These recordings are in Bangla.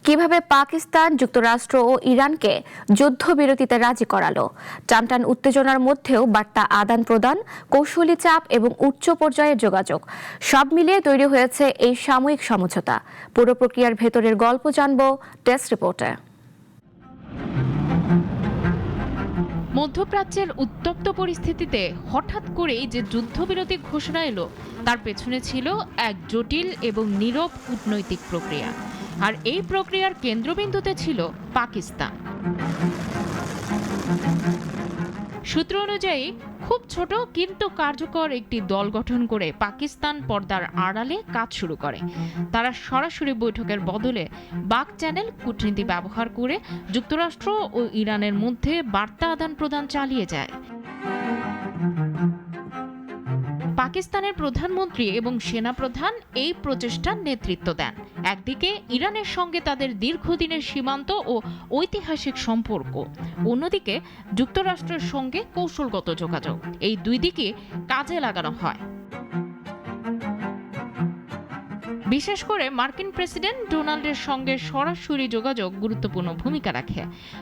কিভাবে পাকিস্তান, যুক্তরাষ্ট্র ও ইরানকে যুদ্ধবিরতিতে রাজি করালো? টানটান উত্তেজনার মধ্যেও বার্তা আদান প্রদান, কৌশলী চাপ এবং উচ্চ পর্যায়ের যোগাযোগ সব মিলিয়ে তৈরি হয়েছে এই সাময়িক সমঝোতা। পুরো প্রক্রিয়ার ভেতরের গল্প জানব টেস্ট রিপোর্টে। মধ্যপ্রাচ্যের উত্তপ্ত পরিস্থিতিতে হঠাৎ করেই যে যুদ্ধবিরতি ঘোষণা এলো, তার পেছনে ছিল এক জটিল এবং নীরব কূটনৈতিক প্রক্রিয়া। আর এই প্রক্রিয়ার কেন্দ্রবিন্দুতে ছিল পাকিস্তান। সূত্র অনুযায়ী খুব ছোট কিন্তু কার্যকর একটি দল গঠন করে পাকিস্তান পর্দার আড়ালে কাজ শুরু করে। তারা সরাসরি বৈঠকের বদলে বাক চ্যানেল কূটনীতি ব্যবহার করে যুক্তরাষ্ট্র ও ইরানের মধ্যে বার্তা আদান প্রদান চালিয়ে যায়। পাকিস্তানের প্রধানমন্ত্রী এবং সেনাপ্রধান এই প্রচেষ্টার নেতৃত্ব দেন। একদিকে ইরানের সঙ্গে তাদের দীর্ঘদিনের সীমান্ত ও ঐতিহাসিক সম্পর্ক, অন্যদিকে যুক্তরাষ্ট্রের সঙ্গে কৌশলগত যোগাযোগ, এই দুই দিকে কাজে লাগানো হয়। বিশেষ করে মার্কিন প্রেসিডেন্ট ডোনাল্ডের সঙ্গে সরাসরি যোগাযোগ গুরুত্বপূর্ণ ভূমিকা রাখে।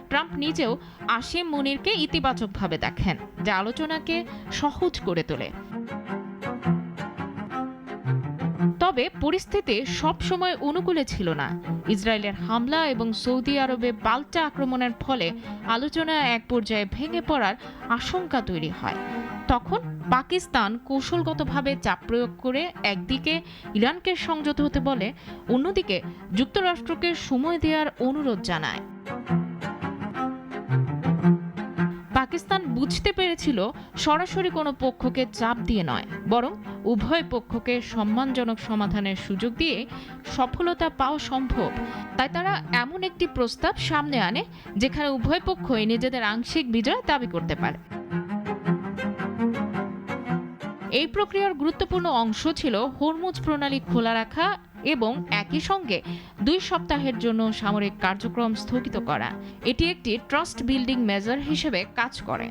ট্রাম্প নিজেও আসিম মুনিরকে ইতিবাচকভাবে দেখেন, যা আলোচনাকে সহজ করে তোলে। তবে পরিস্থিতি সব সময় অনুকূলে ছিল না। ইসরায়েলের হামলা এবং সৌদি আরবে পাল্টা আক্রমণের ফলে আলোচনা এক পর্যায়ে ভেঙে পড়ার আশঙ্কা তৈরি হয়। তখন পাকিস্তান কৌশলগতভাবে চাপ প্রয়োগ করে একদিকে ইরানকে সংযত হতে বলে, অন্যদিকে যুক্তরাষ্ট্রকে সময় দেওয়ার অনুরোধ জানায়। পাকিস্তান বুঝতে পেরেছিল সরাসরি কোনো পক্ষকে চাপ দিয়ে নয়, বরং উভয় পক্ষকে সম্মানজনক সমাধানের সুযোগ দিয়ে সফলতা পাওয়া সম্ভব। তাই তারা এমন একটি প্রস্তাব সামনে আনে যেখানে উভয় পক্ষই নিজেদের আংশিক বিজয় দাবি করতে পারে। এই প্রক্রিয়ার গুরুত্বপূর্ণ অংশ ছিল হরমুজ প্রণালী খোলা রাখা এবং একই সঙ্গে 2 সপ্তাহের জন্য সামরিক কার্যক্রম স্থগিত করা। এটি একটি ট্রাস্ট বিল্ডিং মেজার হিসেবে কাজ করে।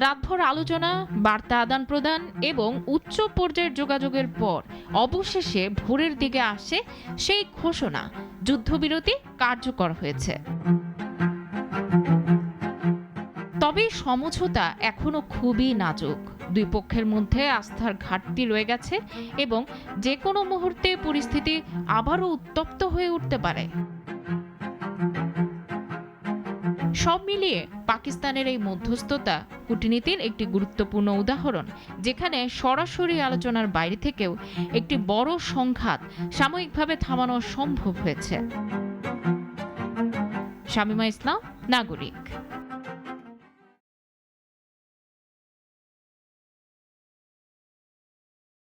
রাতভর আলোচনা, বার্তা আদান প্রদান এবং উচ্চ পর্যায়ের যোগাযোগের পর অবশেষে ভোরের দিকে আসে সেই ঘোষণা, যুদ্ধবিরতি কার্যকর হয়েছে। তবে সমঝোতা এখনো খুবই নাজুক। দুই পক্ষের মধ্যে আস্থার ঘাটতি রয়ে গেছে এবং যে কোনো মুহূর্তে পরিস্থিতি আবারও উত্তপ্ত হয়ে উঠতে পারে। সব মিলিয়ে পাকিস্তানের এই মধ্যস্থতা কূটনীতির একটি গুরুত্বপূর্ণ উদাহরণ, যেখানে সরাসরি আলোচনার বাইরে থেকেও একটি বড় সংঘাত সাময়িকভাবে থামানো সম্ভব হয়েছে। শামীমা ইসলাম, নাগরিক।